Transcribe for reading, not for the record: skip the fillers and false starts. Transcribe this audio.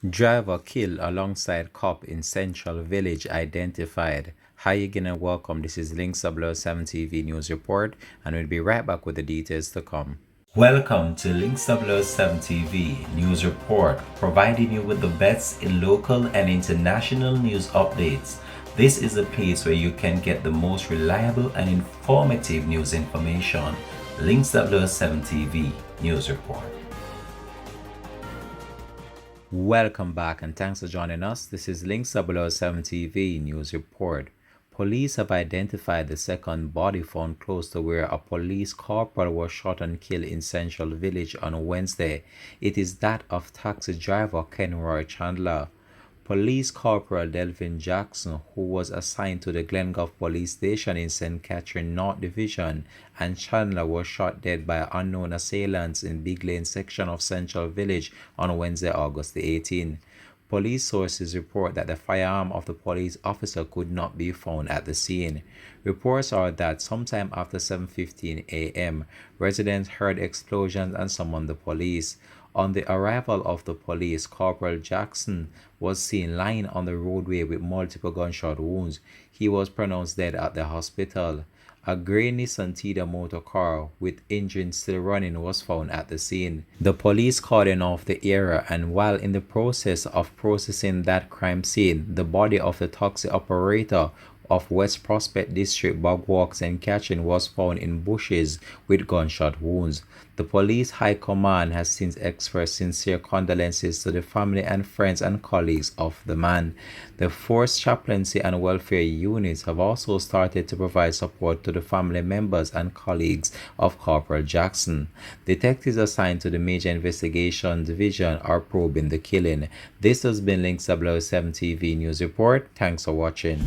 Driver killed alongside cop in Central Village identified. Hi again and welcome. This is Links 007 TV News Report, and we'll be right back with the details to come. Welcome to Links 007 TV News Report, providing you with the best in local and international news updates. This is a place where you can get the most reliable and informative news information. Links 007 TV News Report. Welcome back and thanks for joining us. This is Links 007 TV News Report. Police have identified the second body found close to where a police corporal was shot and killed in Central Village on Wednesday. It is that of taxi driver Kenroy Chandler. Police Corporal Delvin Jackson, who was assigned to the Glengulf Police Station in St. Catherine North Division, and Chandler was shot dead by unknown assailants in Big Lane section of Central Village on Wednesday, August the 18th. Police sources report that the firearm of the police officer could not be found at the scene. Reports are that sometime after 7:15 a.m., residents heard explosions and summoned the police. On the arrival of the police, Corporal Jackson was seen lying on the roadway with multiple gunshot wounds. He was pronounced dead at the hospital. A grey Nissan Tiida motor car with engine still running was found at the scene. The police cordoned off the area, and while in the process of processing that crime scene, the body of the taxi operator of West Prospect District, Bogwalk, St. Catherine, was found in bushes with gunshot wounds. The police high command has since expressed sincere condolences to the family and friends and colleagues of the man. The Force Chaplaincy and Welfare units have also started to provide support to the family members and colleagues of Corporal Jackson. Detectives assigned to the Major Investigation Division are probing the killing. This has been Links 007 TV News Report. Thanks for watching.